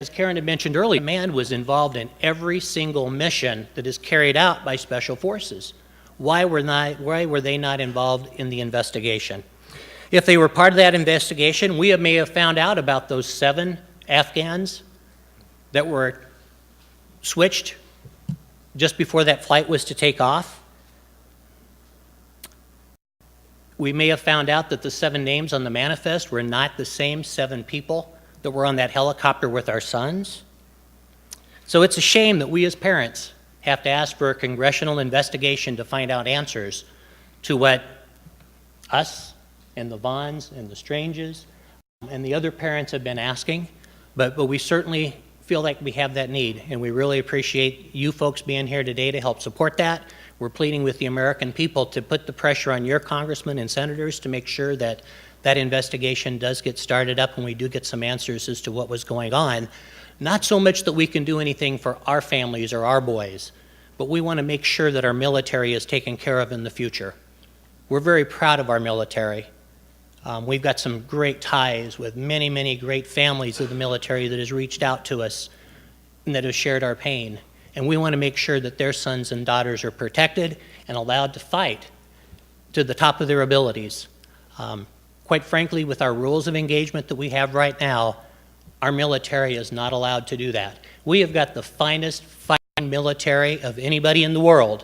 As Karen had mentioned earlier, command was involved in every single mission that is carried out by Special Forces. Why were they not involved in the investigation? If they were part of that investigation, we may have found out about those 7 Afghans that were switched just before that flight was to take off. We may have found out that the 7 names on the manifest were not the same 7 people that were on that helicopter with our sons. So it's a shame that we as parents have to ask for a congressional investigation to find out answers to what us and the Vaughns and the Stranges and the other parents have been asking, but we certainly feel like we have that need, and we really appreciate you folks being here today to help support that. We're pleading with the American people to put the pressure on your congressmen and senators to make sure that that investigation does get started up and we do get some answers as to what was going on. Not so much that we can do anything for our families or our boys, but we want to make sure that our military is taken care of in the future. We're very proud of our military. We've got some great ties with many, many great families of the military that has reached out to us and that have shared our pain. And we want to make sure that their sons and daughters are protected and allowed to fight to the top of their abilities. Quite frankly, with our rules of engagement that we have right now, our military is not allowed to do that. We have got the finest fighting military of anybody in the world.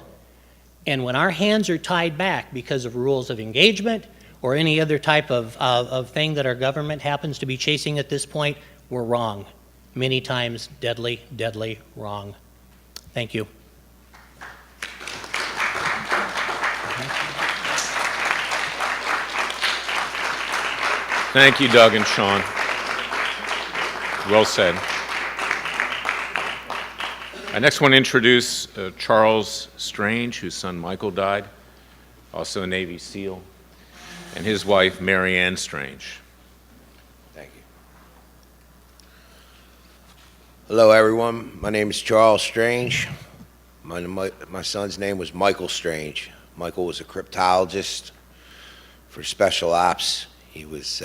And when our hands are tied back because of rules of engagement or any other type of thing that our government happens to be chasing at this point, we're wrong. Many times deadly, deadly wrong. Thank you. Thank you, Doug and Sean. Well said. I next want to introduce Charles Strange, whose son Michael died, also a Navy SEAL, and his wife, Mary Ann Strange. Thank you. Hello, everyone. My name is Charles Strange. My son's name was Michael Strange. Michael was a cryptologist for Special Ops. He was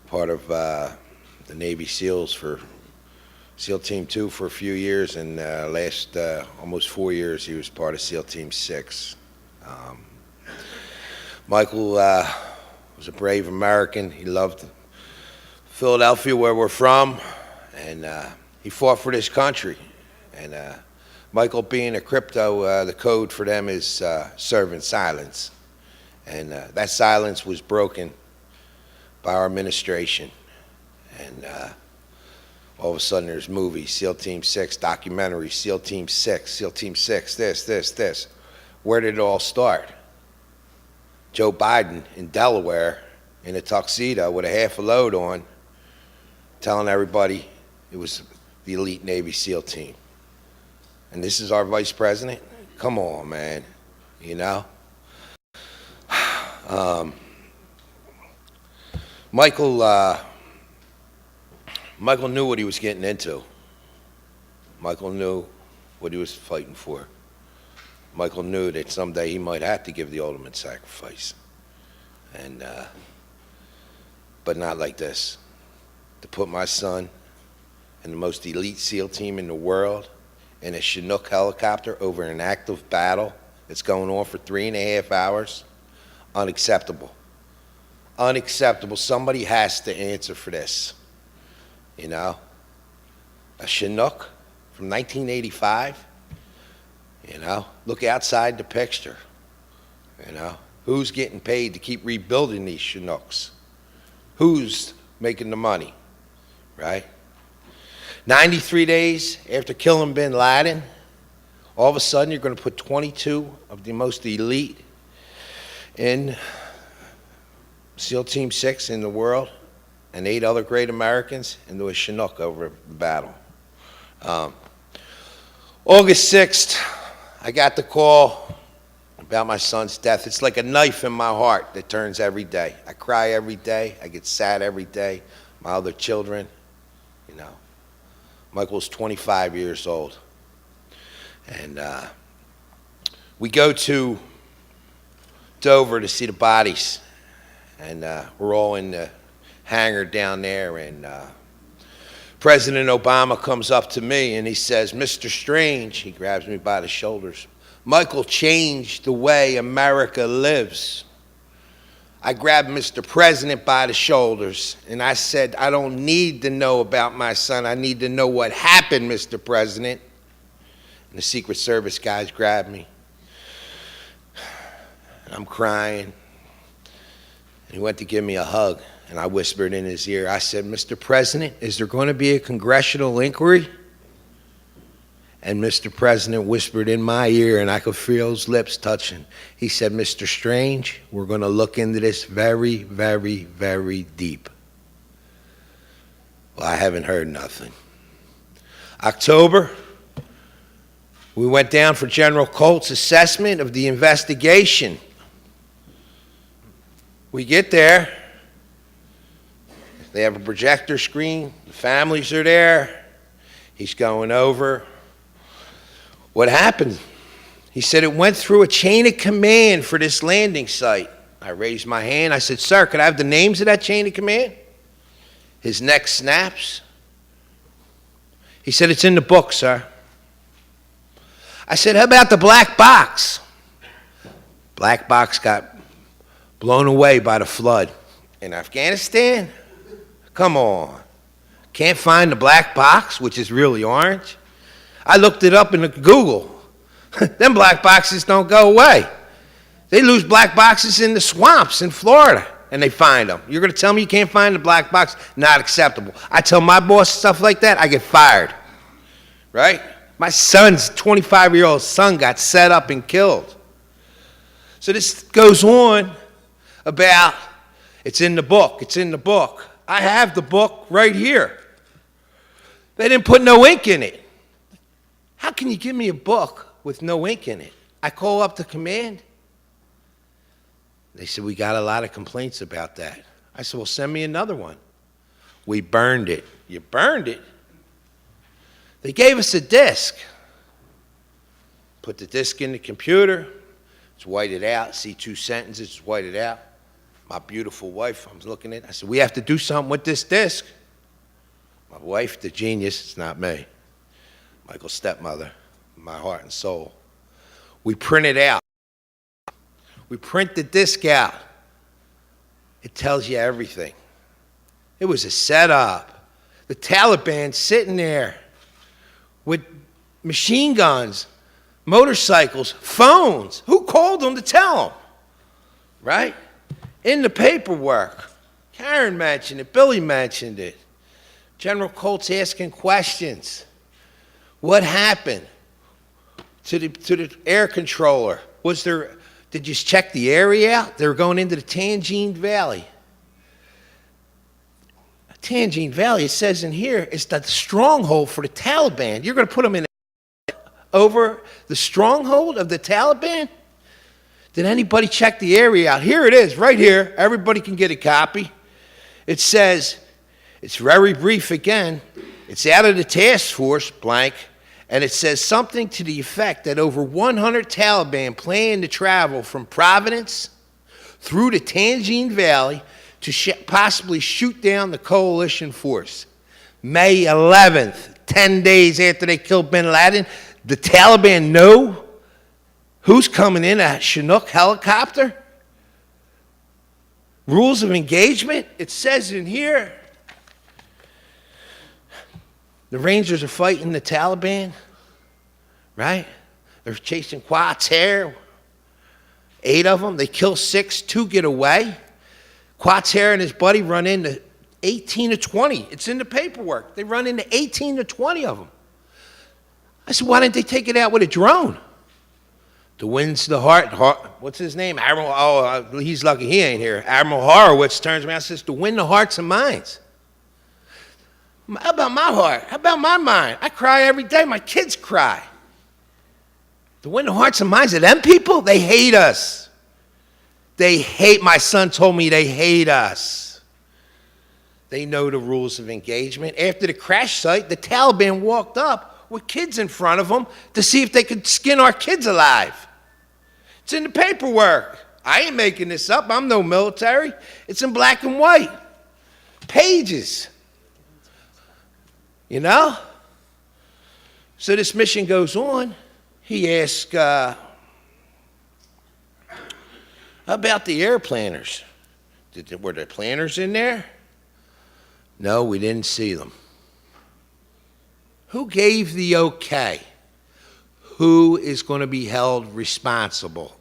part of the Navy SEALs for SEAL Team 2 for a few years, and last almost 4 years he was part of SEAL Team 6. Michael was a brave American. He loved Philadelphia, where we're from, and he fought for this country. And Michael, being a crypto, the code for them is serve in silence. And that silence was broken by our administration. And all of a sudden there's movies, SEAL Team 6, documentary, SEAL Team 6, SEAL Team 6, this. Where did it all start? Joe Biden in Delaware in a tuxedo with a half a load on, telling everybody it was the elite Navy SEAL team. And this is our vice president? Come on, man, you know? Michael knew what he was getting into. Michael knew what he was fighting for. Michael knew that someday he might have to give the ultimate sacrifice. And, but not like this. To put my son in the most elite SEAL team in the world in a Chinook helicopter over an active battle that's going on for 3.5 hours, unacceptable. Unacceptable. Somebody has to answer for this. You know? A Chinook from 1985. You know? Look outside the picture. You know? Who's getting paid to keep rebuilding these Chinooks? Who's making the money? Right? 93 days after killing bin Laden, all of a sudden you're going to put 22 of the most elite in SEAL Team 6 in the world and 8 other great Americans into a Chinook over the battle. August 6th, I got the call about my son's death. It's like a knife in my heart that turns every day. I cry every day. I get sad every day. My other children, you know. Michael's 25 years old. And we go to Dover to see the bodies. And we're all in the hangar down there. And President Obama comes up to me and he says, "Mr. Strange," he grabs me by the shoulders, "Michael changed the way America lives." I grabbed Mr. President by the shoulders and I said, "I don't need to know about my son. I need to know what happened, Mr. President." And the Secret Service guys grabbed me. And I'm crying. And he went to give me a hug. And I whispered in his ear, I said, "Mr. President, is there going to be a congressional inquiry?" And Mr. President whispered in my ear, and I could feel his lips touching. He said, "Mr. Strange, we're going to look into this very, very, very deep." Well, I haven't heard nothing. October, we went down for General Colt's assessment of the investigation. We get there. They have a projector screen. The families are there. He's going over what happened. He said it went through a chain of command for this landing site. I raised my hand. I said, "Sir, could I have the names of that chain of command?" His neck snaps. He said, "It's in the book, sir." I said, "How about the black box?" Black box got blown away by the flood in Afghanistan. Come on. Can't find the black box, which is really orange? I looked it up in Google. Them black boxes don't go away. They lose black boxes in the swamps in Florida, and they find them. You're going to tell me you can't find the black box? Not acceptable. I tell my boss stuff like that, I get fired. Right? My son's 25-year-old son got set up and killed. So this goes on about, it's in the book, it's in the book. I have the book right here. They didn't put no ink in it. How can you give me a book with no ink in it? I call up the command. They said, "We got a lot of complaints about that." I said, "Well, send me another one." We burned it. You burned it? They gave us a disc. Put the disc in the computer. It's whited out. See 2 sentences, it's whited out. My beautiful wife, I'm looking at it. I said, "We have to do something with this disc." My wife, the genius, it's not me. Michael's stepmother, my heart and soul. We print it out. We print the disc out. It tells you everything. It was a setup. The Taliban sitting there with machine guns, motorcycles, phones. Who called them to tell them? Right? In the paperwork. Karen mentioned it. Billy mentioned it. General Colt's asking questions. What happened to the air controller? Did you check the area out? They were going into the Tangine Valley. Tangine Valley, it says in here, is the stronghold for the Taliban. You're going to put them in over the stronghold of the Taliban? Did anybody check the area out? Here it is, right here. Everybody can get a copy. It says, it's very brief again. It's out of the task force, blank, and it says something to the effect that over 100 Taliban plan to travel from Providence through the Tangine Valley to possibly shoot down the coalition force. May 11th, 10 days after they killed bin Laden, the Taliban know who's coming in a Chinook helicopter? Rules of engagement, it says in here, the Rangers are fighting the Taliban, right? They're chasing Quater, 8 of them. They kill 6, 2 get away. Quater and his buddy run into 18 to 20. It's in the paperwork. They run into 18 to 20 of them. I said, why didn't they take it out with a drone? The wind's the heart, what's his name? Admiral, he's lucky he ain't here. Admiral Horowitz turns around and says, to win the hearts and minds. How about my heart? How about my mind? I cry every day. My kids cry. To win the hearts and minds of them people, they hate us. They hate, my son told me they hate us. They know the rules of engagement. After the crash site, the Taliban walked up with kids in front of them to see if they could skin our kids alive. It's in the paperwork. I ain't making this up. I'm no military. It's in black and white. Pages. You know? So this mission goes on. He asks about the air planners. Were there planners in there? No, we didn't see them. Who gave the okay? Who is going to be held responsible?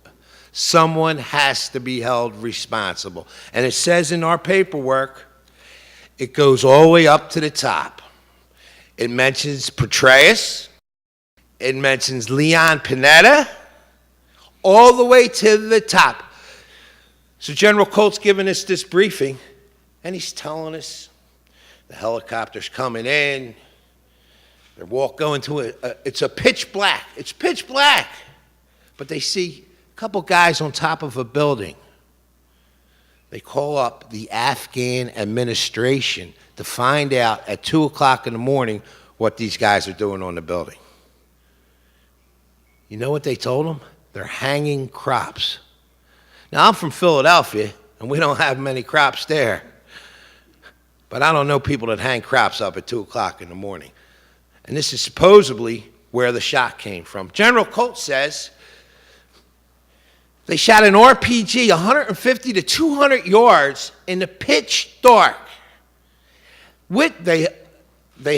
Someone has to be held responsible. And it says in our paperwork, it goes all the way up to the top. It mentions Petraeus. It mentions Leon Panetta. All the way to the top. So General Colt's giving us this briefing, and he's telling us the helicopter's coming in. They're going to it's a pitch black. It's pitch black. But they see a couple guys on top of a building. They call up the Afghan administration to find out at 2 o'clock in the morning what these guys are doing on the building. You know what they told them? They're hanging crops. Now, I'm from Philadelphia, and we don't have many crops there. But I don't know people that hang crops up at 2 o'clock in the morning. And this is supposedly where the shot came from. General Colt says they shot an RPG 150 to 200 yards in the pitch dark. They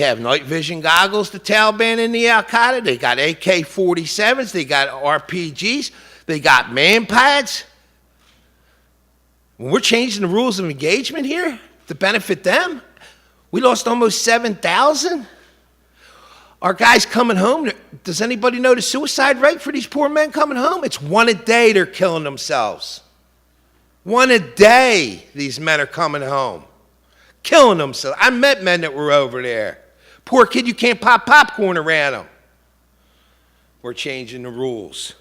have night vision goggles, the Taliban and the Al-Qaeda. They got AK-47s. They got RPGs. They got man pads. When we're changing the rules of engagement here to benefit them, we lost almost 7,000. Our guys coming home, does anybody know the suicide rate for these poor men coming home? It's 1 a day they're killing themselves. 1 a day these men are coming home. Killing themselves. I met men that were over there. Poor kid, you can't pop popcorn around them. We're changing the rules.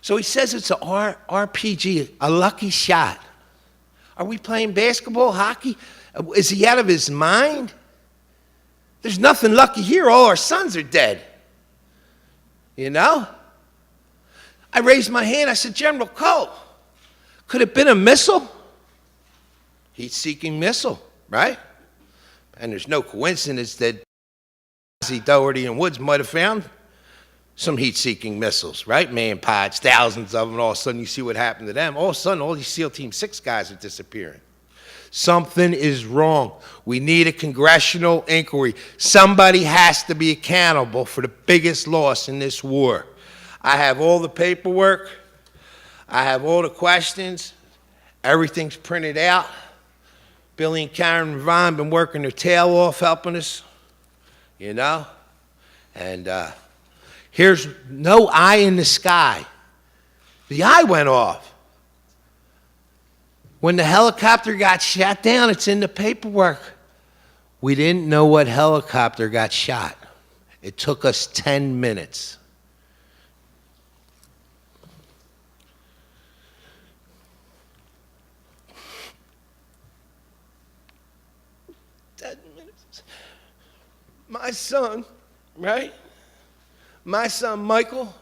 So he says it's an RPG, a lucky shot. Are we playing basketball, hockey? Is he out of his mind? There's nothing lucky here. All our sons are dead. You know? I raised my hand. I said, General Colt, could it have been a missile? Heat-seeking missile, right? And there's no coincidence that Doherty and Woods might have found some heat-seeking missiles, right? Man pods, thousands of them, and all of a sudden you see what happened to them. All of a sudden, all these SEAL Team 6 guys are disappearing. Something is wrong. We need a congressional inquiry. Somebody has to be accountable for the biggest loss in this war. I have all the paperwork. I have all the questions. Everything's printed out. Billy and Karen Vaughn been working their tail off helping us, you know? And here's no eye in the sky. The eye went off. When the helicopter got shot down, it's in the paperwork. We didn't know what helicopter got shot. It took us 10 minutes. My son, right? My son, Michael,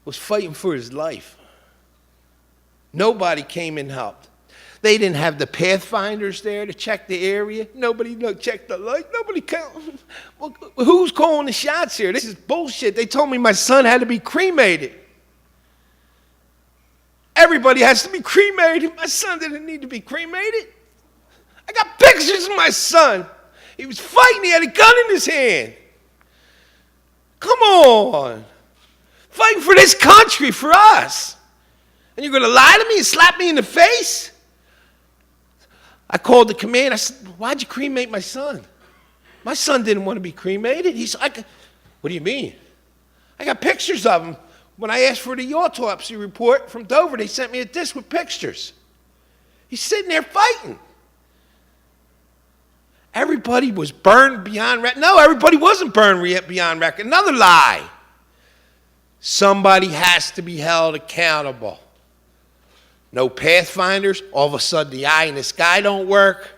was fighting for his life. Nobody came and helped. They didn't have the Pathfinders there to check the area. Nobody checked the light. Nobody came. Well, who's calling the shots here? This is bullshit. They told me my son had to be cremated. Everybody has to be cremated. My son didn't need to be cremated. I got pictures of my son. He was fighting. He had a gun in his hand. Come on. Fighting for this country, for us. And you're going to lie to me and slap me in the face? I called the command. I said, why'd you cremate my son? My son didn't want to be cremated. He's like, what do you mean? I got pictures of him. When I asked for the autopsy report from Dover, they sent me a disc with pictures. He's sitting there fighting. Everybody was burned beyond record. No, everybody wasn't burned beyond record. Another lie. Somebody has to be held accountable. No Pathfinders. All of a sudden, the eye in the sky don't work.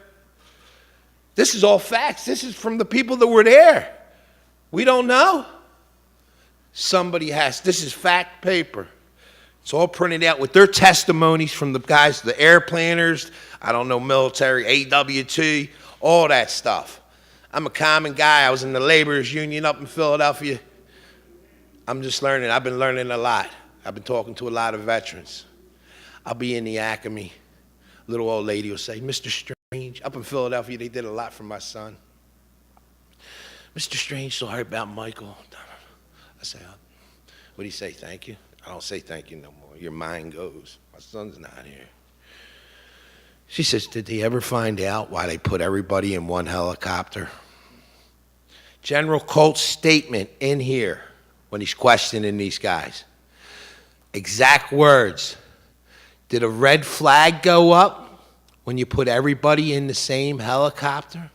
This is all facts. This is from the people that were there. We don't know. Somebody has. This is fact paper. It's all printed out with their testimonies from the guys, the air planners, I don't know, military, AWT, all that stuff. I'm a common guy. I was in the laborers union up in Philadelphia. I'm just learning. I've been learning a lot. I've been talking to a lot of veterans. I'll be in the Acme. Little old lady will say, Mr. Strange. Up in Philadelphia, they did a lot for my son. Mr. Strange, sorry about Michael. I say, what do you say, thank you? I don't say thank you no more. Your mind goes. My son's not here. She says, did they ever find out why they put everybody in one helicopter? General Colt's statement in here when he's questioning these guys. Exact words. Did a red flag go up when you put everybody in the same helicopter?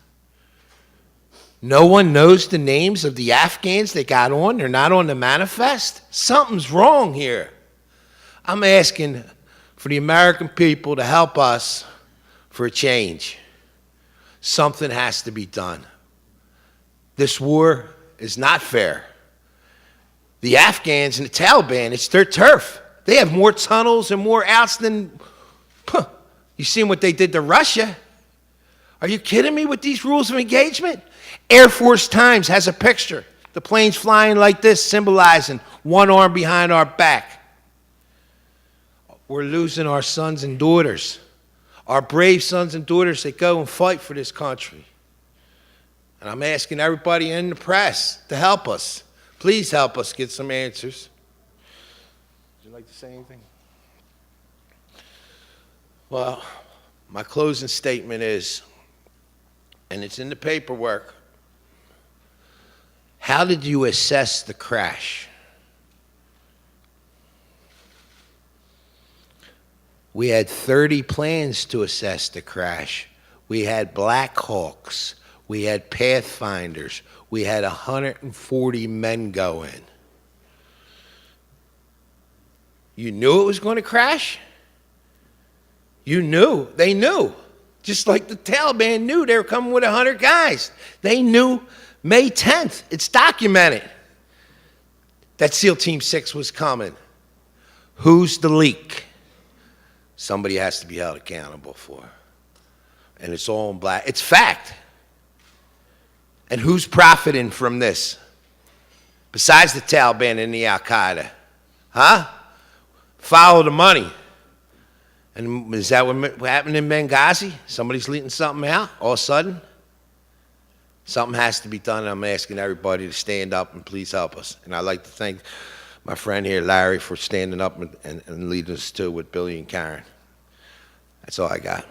No one knows the names of the Afghans that got on? They're not on the manifest? Something's wrong here. I'm asking for the American people to help us for a change. Something has to be done. This war is not fair. The Afghans and the Taliban, it's their turf. They have more tunnels and more outs than, you seen what they did to Russia? Are you kidding me with these rules of engagement? Air Force Times has a picture. The planes flying like this, symbolizing one arm behind our back. We're losing our sons and daughters, our brave sons and daughters that go and fight for this country. And I'm asking everybody in the press to help us. Please help us get some answers. Would you like to say anything? Well, my closing statement is, and it's in the paperwork, how did you assess the crash? We had 30 plans to assess the crash. We had Black Hawks. We had Pathfinders. We had 140 men go in. You knew it was going to crash? You knew. They knew. Just like the Taliban knew they were coming with 100 guys. They knew May 10th. It's documented that SEAL Team 6 was coming. Who's the leak? Somebody has to be held accountable for. And it's all in black. It's fact. And who's profiting from this? Besides the Taliban and the Al-Qaeda? Huh? Follow the money. And is that what happened in Benghazi? Somebody's leaking something out all of a sudden? Something has to be done, and I'm asking everybody to stand up and please help us. And I'd like to thank my friend here, Larry, for standing up and leading us too with Billy and Karen. That's all I got.